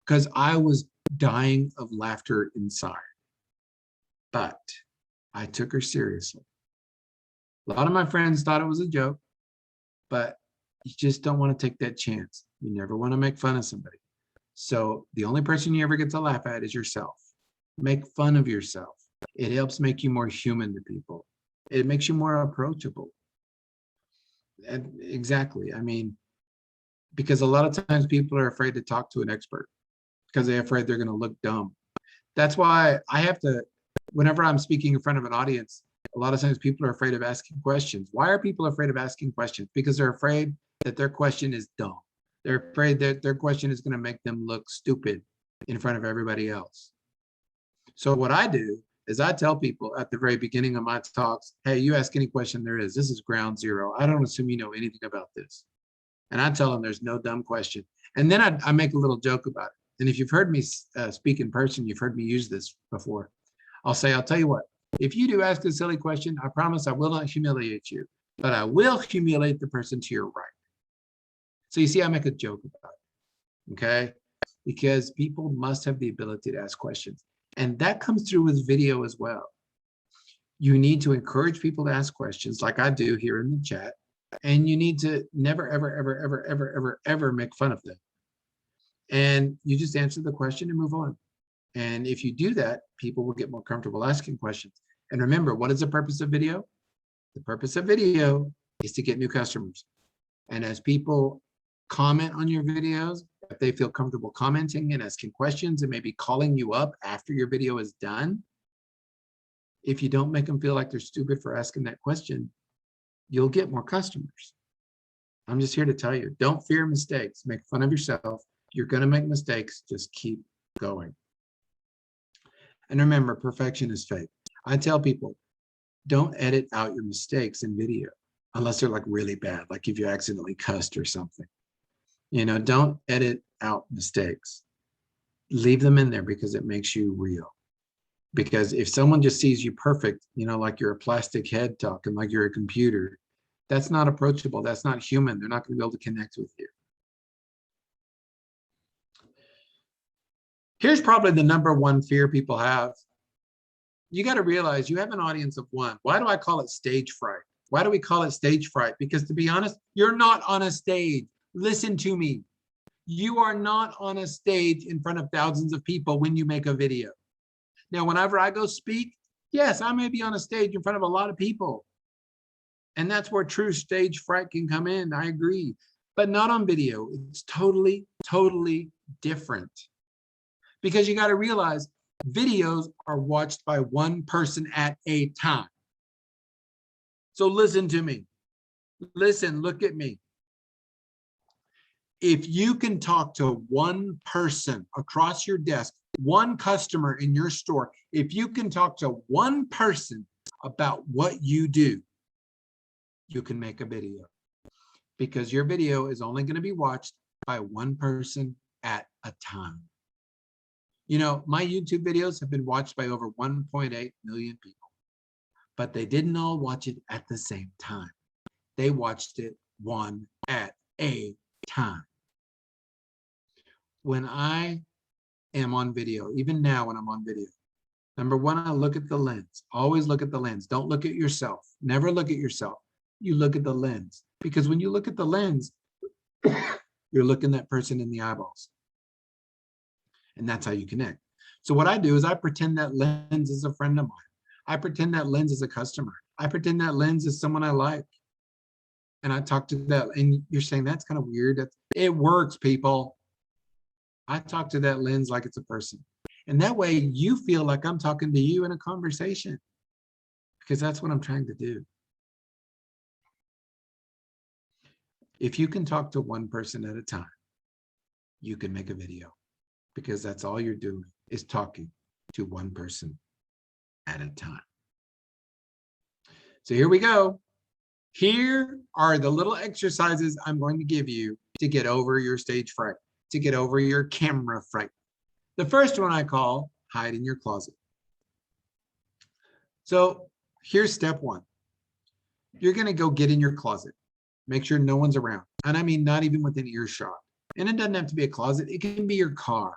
because I was dying of laughter inside. But I took her seriously. A lot of my friends thought it was a joke, but you just don't want to take that chance. You never want to make fun of somebody. So the only person you ever get to laugh at is yourself. Make fun of yourself. It helps make you more human to people. It makes you more approachable. And exactly. I mean, because a lot of times people are afraid to talk to an expert because they're afraid they're going to look dumb. That's why I have to, whenever I'm speaking in front of an audience, a lot of times people are afraid of asking questions. Why are people afraid of asking questions? Because they're afraid that their question is dumb. They're afraid that their question is going to make them look stupid in front of everybody else. So what I do is I tell people at the very beginning of my talks, hey, you ask any question there is. This is ground zero. I don't assume you know anything about this. And I tell them there's no dumb question. And then I make a little joke about it. And if you've heard me speak in person, you've heard me use this before. I'll say, I'll tell you what, if you do ask a silly question, I promise I will not humiliate you, but I will humiliate the person to your right. So you see, I make a joke about it, okay? Because people must have the ability to ask questions. And that comes through with video as well. You need to encourage people to ask questions like I do here in the chat. And you need to never, ever, ever, ever, ever, ever, ever make fun of them. And you just answer the question and move on. And if you do that, people will get more comfortable asking questions. And remember, what is the purpose of video? The purpose of video is to get new customers. And as people comment on your videos, if they feel comfortable commenting and asking questions and maybe calling you up after your video is done, if you don't make them feel like they're stupid for asking that question, you'll get more customers. I'm just here to tell you, don't fear mistakes. Make fun of yourself. You're going to make mistakes. Just keep going. And remember, perfection is fake. I tell people, don't edit out your mistakes in video unless they're like really bad, like if you accidentally cussed or something. You know, don't edit out mistakes. Leave them in there because it makes you real. Because if someone just sees you perfect, you know, like you're a plastic head talking like you're a computer, that's not approachable. That's not human. They're not going to be able to connect with you. Here's probably the number one fear people have. You got to realize you have an audience of one. Why do I call it stage fright? Why do we call it stage fright? Because to be honest, you're not on a stage. Listen to me. You are not on a stage in front of thousands of people when you make a video. Now, whenever I go speak, yes, I may be on a stage in front of a lot of people. And that's where true stage fright can come in. I agree, but not on video. It's totally, totally different. Because you got to realize videos are watched by one person at a time. So listen to me. Listen, look at me. If you can talk to one person across your desk, one customer in your store, if you can talk to one person about what you do, you can make a video. Because your video is only going to be watched by one person at a time. You know, my YouTube videos have been watched by over 1.8 million people, but they didn't all watch it at the same time. They watched it one at a time. When I am on video, even now when I'm on video, number one, I look at the lens. Always look at the lens. Don't look at yourself. Never look at yourself. You look at the lens. Because when you look at the lens, you're looking that person in the eyeballs. And that's how you connect. So what I do is I pretend that lens is a friend of mine. I pretend that lens is a customer. I pretend that lens is someone I like. And I talk to that. And you're saying that's kind of weird. It works, people. I talk to that lens like it's a person. And that way you feel like I'm talking to you in a conversation. Because that's what I'm trying to do. If you can talk to one person at a time, you can make a video. Because that's all you're doing is talking to one person at a time. So here we go. Here are the little exercises I'm going to give you to get over your stage fright, to get over your camera fright. The first one I call hide in your closet. So here's step one. You're going to go get in your closet. Make sure no one's around. And I mean, not even within earshot. And it doesn't have to be a closet. It can be your car.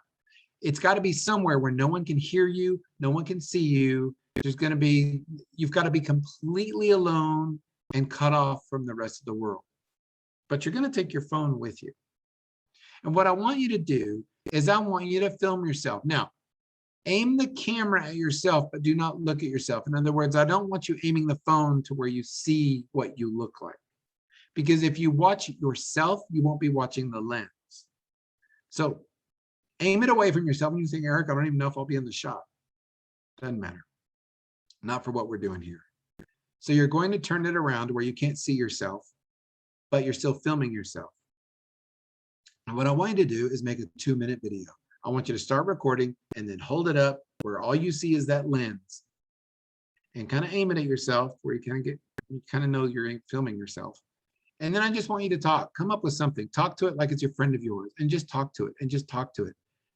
It's got to be somewhere where no one can hear you. No one can see you. You've got to be completely alone and cut off from the rest of the world. But you're going to take your phone with you. And what I want you to do is I want you to film yourself. Now, aim the camera at yourself, but do not look at yourself. In other words, I don't want you aiming the phone to where you see what you look like. Because if you watch yourself, you won't be watching the lens. So aim it away from yourself. And you think, Eric, I don't even know if I'll be in the shot. Doesn't matter. Not for what we're doing here. So you're going to turn it around where you can't see yourself, but you're still filming yourself. And what I want you to do is make a 2-minute video. I want you to start recording and then hold it up where all you see is that lens and kind of aim it at yourself where you kind of know you're filming yourself. And then I just want you to talk, come up with something, talk to it like it's your friend of yours and just talk to it and just talk to it.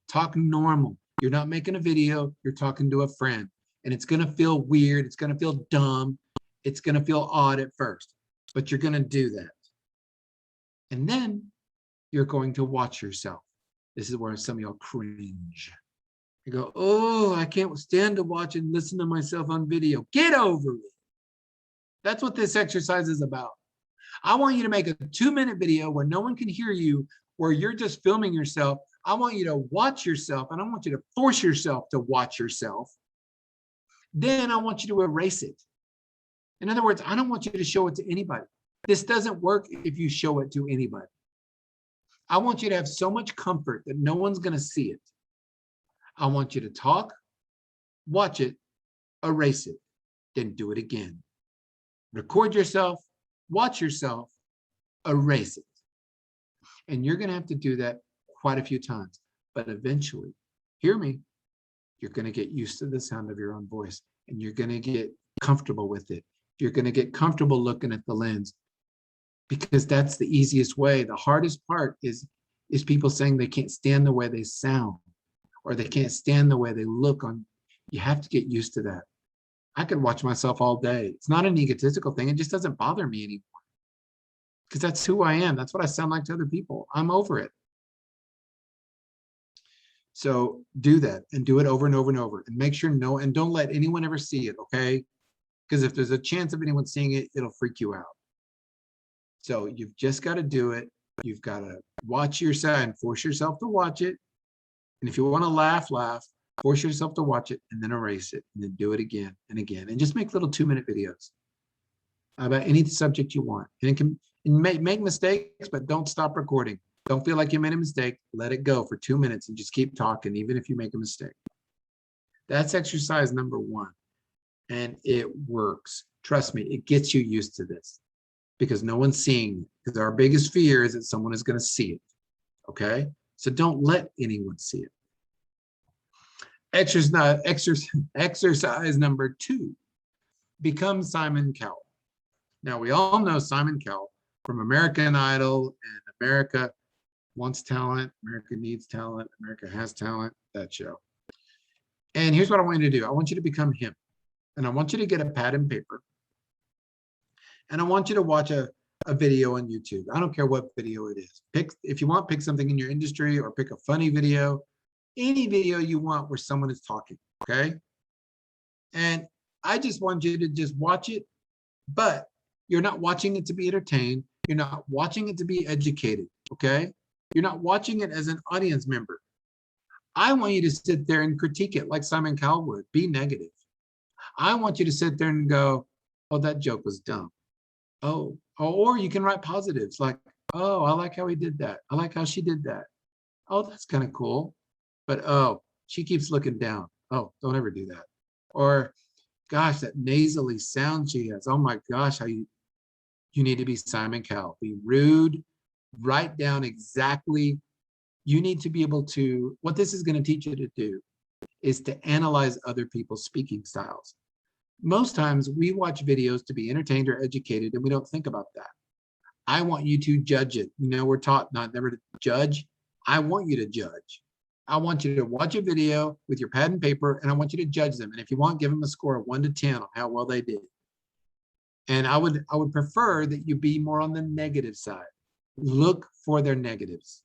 Talk normal. You're not making a video, you're talking to a friend and it's going to feel weird. It's going to feel dumb. It's going to feel odd at first, but you're going to do that. And then you're going to watch yourself. This is where some of y'all cringe. You go, oh, I can't stand to watch and listen to myself on video. Get over it. That's what this exercise is about. I want you to make a 2-minute video where no one can hear you, where you're just filming yourself. I want you to watch yourself, and I want you to force yourself to watch yourself. Then I want you to erase it. In other words, I don't want you to show it to anybody. This doesn't work if you show it to anybody. I want you to have so much comfort that no one's going to see it. I want you to talk, watch it, erase it, then do it again. Record yourself, watch yourself, erase it. And you're going to have to do that quite a few times. But eventually, hear me, you're going to get used to the sound of your own voice and you're going to get comfortable with it. You're going to get comfortable looking at the lens because that's the easiest way. The hardest part is people saying they can't stand the way they sound or they can't stand the way they look on. You have to get used to that. I could watch myself all day. It's not an egotistical thing. It just doesn't bother me anymore because that's who I am. That's what I sound like to other people. I'm over it. So do that and do it over and over and over and make sure and don't let anyone ever see it, okay? Because if there's a chance of anyone seeing it, it'll freak you out. So you've just got to do it. You've got to watch yourself and force yourself to watch it. And if you want to laugh, laugh, force yourself to watch it and then erase it and then do it again and again. And just make little 2-minute videos about any subject you want. And make mistakes, but don't stop recording. Don't feel like you made a mistake. Let it go for 2 minutes and just keep talking, even if you make a mistake. That's exercise number 1. And it works. Trust me, it gets you used to this because no one's seeing it. Because our biggest fear is that someone is going to see it. Okay? So don't let anyone see it. Exercise number 2. Become Simon Cowell. Now, we all know Simon Cowell from American Idol and America Wants Talent, America Needs Talent, America Has Talent, that show. And here's what I want you to do. I want you to become him. And I want you to get a pad and paper. And I want you to watch a video on YouTube. I don't care what video it is. If you want, pick something in your industry or pick a funny video. Any video you want where someone is talking, okay? And I just want you to just watch it, but you're not watching it to be entertained. You're not watching it to be educated, okay? You're not watching it as an audience member. I want you to sit there and critique it like Simon Cowell would. Be negative. I want you to sit there and go, oh, that joke was dumb. Oh, or you can write positives like, oh, I like how he did that. I like how she did that. Oh, that's kind of cool. But, oh, she keeps looking down. Oh, don't ever do that. Or, gosh, that nasally sound she has. Oh, my gosh, how you need to be Simon Cowell. Be rude. Write down exactly. You need to be able to, what this is going to teach you to do is to analyze other people's speaking styles. Most times we watch videos to be entertained or educated, and we don't think about that. I want you to judge it. You know, we're taught not never to judge. I want you to judge. I want you to watch a video with your pad and paper, and I want you to judge them. And if you want, give them a score of 1 to 10 on how well they did. And I would prefer that you be more on the negative side. Look for their negatives.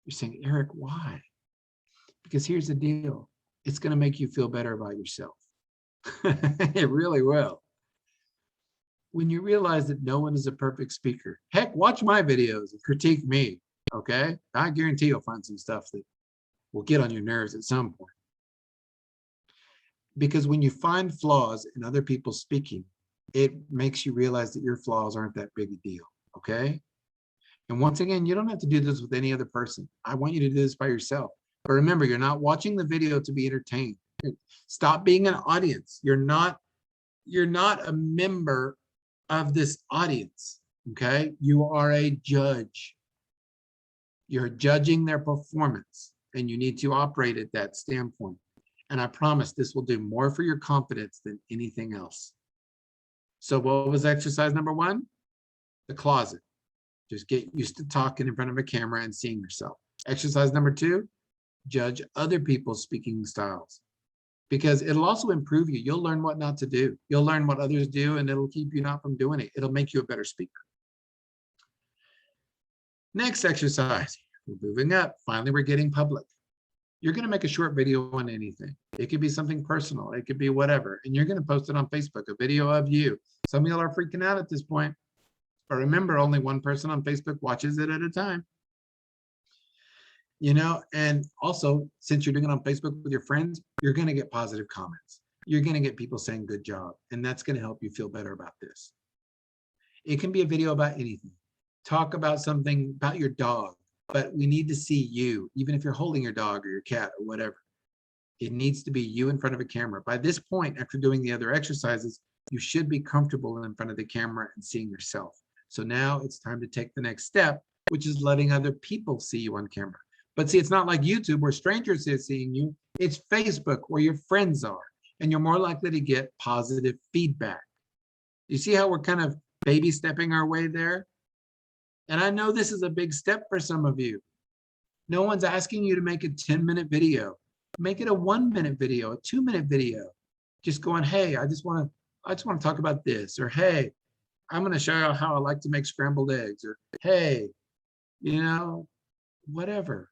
You're saying, Eric, why? Because here's the deal. It's going to make you feel better about yourself. It really will. When you realize that no one is a perfect speaker, heck, watch my videos and critique me, okay? I guarantee you'll find some stuff that will get on your nerves at some point. Because when you find flaws in other people speaking, it makes you realize that your flaws aren't that big a deal, okay? And once again, you don't have to do this with any other person. I want you to do this by yourself. But remember, you're not watching the video to be entertained. Stop being an audience. You're not a member of this audience, okay? You are a judge. You're judging their performance, and you need to operate at that standpoint. And I promise this will do more for your confidence than anything else. So what was exercise number 1? The closet. Just get used to talking in front of a camera and seeing yourself. Exercise number 2, judge other people's speaking styles, because it'll also improve you. You'll learn what not to do. You'll learn what others do, and it'll keep you not from doing it. It'll make you a better speaker. Next exercise, we're moving up. Finally, we're getting public. You're going to make a short video on anything. It could be something personal. It could be whatever. And you're going to post it on Facebook, a video of you. Some of y'all are freaking out at this point. But remember, only one person on Facebook watches it at a time. You know, and also, since you're doing it on Facebook with your friends, you're going to get positive comments. You're going to get people saying good job. And that's going to help you feel better about this. It can be a video about anything. Talk about something about your dog, but we need to see you, even if you're holding your dog or your cat or whatever. It needs to be you in front of a camera. By this point, after doing the other exercises, you should be comfortable in front of the camera and seeing yourself. So now it's time to take the next step, which is letting other people see you on camera. But see, it's not like YouTube where strangers are seeing you. It's Facebook where your friends are, and you're more likely to get positive feedback. You see how we're kind of baby stepping our way there? And I know this is a big step for some of you. No one's asking you to make a 10-minute video. Make it a 1-minute video, a 2-minute video. Just going, hey, I just want to talk about this, or hey, I'm going to show you how I like to make scrambled eggs, or hey, you know, whatever.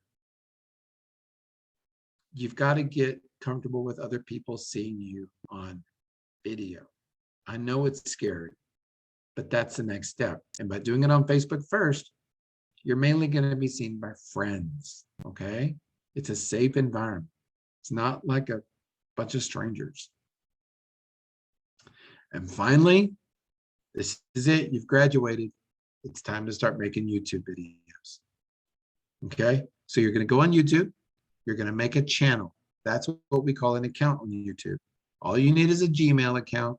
You've got to get comfortable with other people seeing you on video. I know it's scary, but that's the next step. And by doing it on Facebook first, you're mainly going to be seen by friends, okay? It's a safe environment. It's not like a bunch of strangers. And finally, this is it. You've graduated. It's time to start making YouTube videos, okay? So you're going to go on YouTube. You're going to make a channel. That's what we call an account on YouTube. All you need is a Gmail account,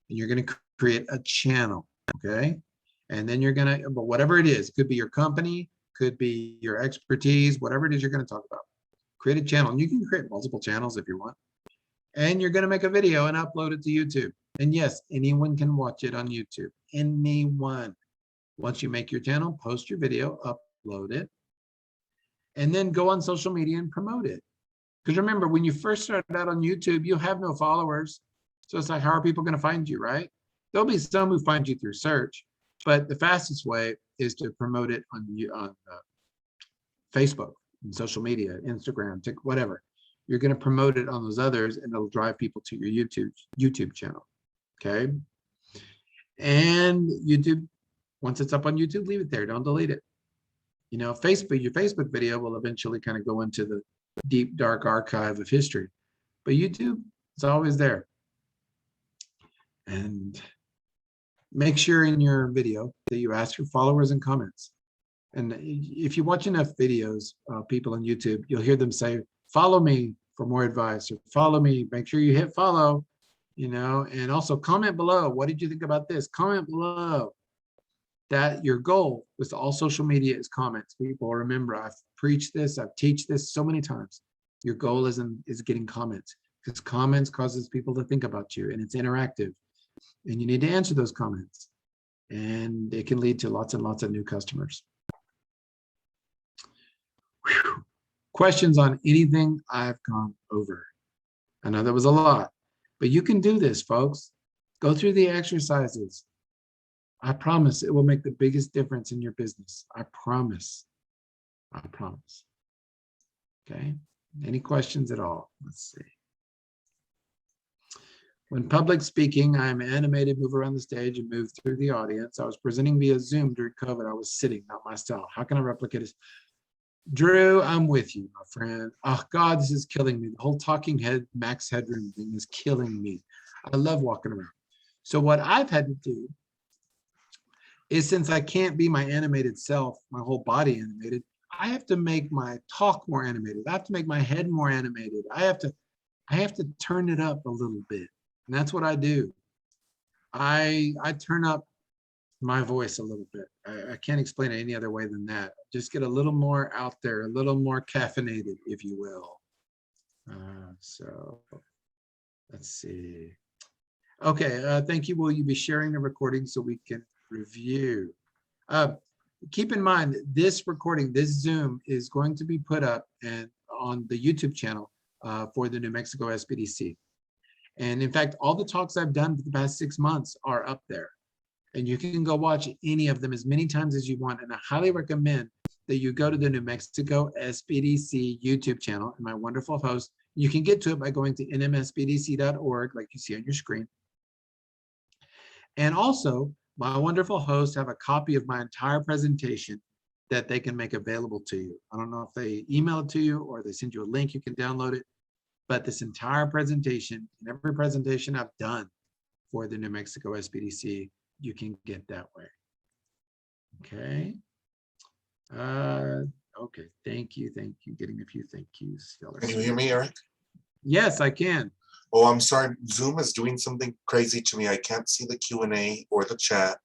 and you're going to create a channel, okay? And then you're going to, but whatever it is, it could be your company, could be your expertise, whatever it is you're going to talk about. Create a channel, and you can create multiple channels if you want. And you're going to make a video and upload it to YouTube. And yes, anyone can watch it on YouTube. Anyone. Once you make your channel, post your video, upload it, and then go on social media and promote it. Because remember, when you first started out on YouTube, you have no followers. So it's like, how are people going to find you, right? There'll be some who find you through search, but the fastest way is to promote it on Facebook, and social media, Instagram, TikTok, whatever. You're going to promote it on those others, and it'll drive people to your YouTube channel, okay? And YouTube, once it's up on YouTube, leave it there. Don't delete it. You know, Facebook, your Facebook video will eventually kind of go into the deep, dark archive of history. But YouTube, it's always there. And make sure in your video that you ask for followers and comments. And if you watch enough videos of people on YouTube, you'll hear them say, follow me for more advice, or follow me, make sure you hit follow, you know, and also comment below. What did you think about this? Comment below. That your goal with all social media is comments. People, remember, I've preached this, I've teach this so many times. Your goal is getting comments, because comments causes people to think about you, and it's interactive. and you need to answer those comments. And it can lead to lots and lots of new customers. Whew. Questions on anything I've gone over? I know that was a lot, but you can do this, folks. Go through the exercises. I promise it will make the biggest difference in your business. I promise. I promise. Okay. Any questions at all? Let's see. When public speaking, I'm animated, move around the stage and move through the audience. I was presenting via Zoom during COVID. I was sitting, not my style. How can I replicate this? Drew, I'm with you, my friend. Oh God, this is killing me. The whole talking head, max headroom thing is killing me. I love walking around. So what I've had to do is, since I can't be my animated self, my whole body animated, I have to make my talk more animated. I have to make my head more animated. I have to turn it up a little bit. And that's what I do. I turn up my voice a little bit. I can't explain it any other way than that. Just get a little more out there, a little more caffeinated, if you will. So let's see. Okay, thank you. Will you be sharing the recording so we can review? Keep in mind, this recording, this Zoom is going to be put up and on the YouTube channel for the New Mexico SBDC. And in fact, all the talks I've done for the past 6 months are up there. And you can go watch any of them as many times as you want. And I highly recommend that you go to the New Mexico SBDC YouTube channel and my wonderful host. You can get to it by going to nmsbdc.org, like you see on your screen. And also, my wonderful hosts have a copy of my entire presentation that they can make available to you. I don't know if they email it to you or they send you a link, you can download it. But this entire presentation and every presentation I've done for the New Mexico SBDC, you can get that way. Okay. Okay. Thank you. Thank you. Getting a few thank yous. Can you hear me, Eric? Yes, I can. Oh, I'm sorry. Zoom is doing something crazy to me. I can't see the Q&A or the chat.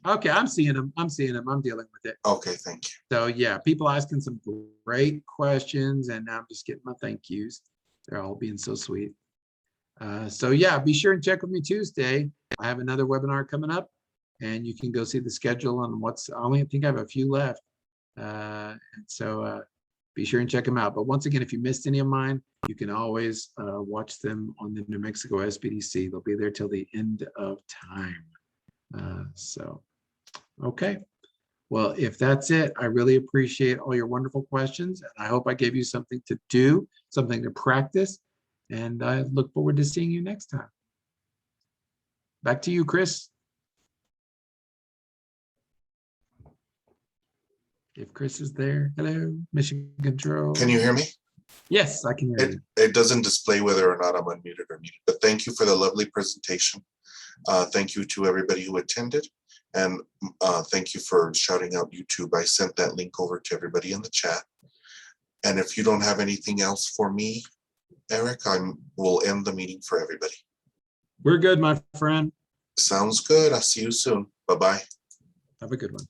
Okay, I'm seeing them. I'm seeing them. I'm dealing with it. Okay, thank you. So yeah, people asking some great questions, and I'm just getting my thank yous. They're all being so sweet. So yeah, be sure and check with me Tuesday. I have another webinar coming up, and you can go see the schedule on what's. I only think I have a few left, and so be sure and check them out. But once again, if you missed any of mine, you can always watch them on the New Mexico SBDC. They'll be there till the end of time. So, okay. Well, if that's it, I really appreciate all your wonderful questions. And I hope I gave you something to do, something to practice. And I look forward to seeing you next time. Back to you, Chris. If Chris is there, hello, Mission Control. Can you hear me? Yes, I can hear you. It doesn't display whether or not I'm unmuted or muted, but thank you for the lovely presentation. Thank you to everybody who attended. And thank you for shouting out YouTube. I sent that link over to everybody in the chat. And if you don't have anything else for me, Eric, we'll end the meeting for everybody. We're good, my friend. Sounds good. I'll see you soon. Bye-bye. Have a good one.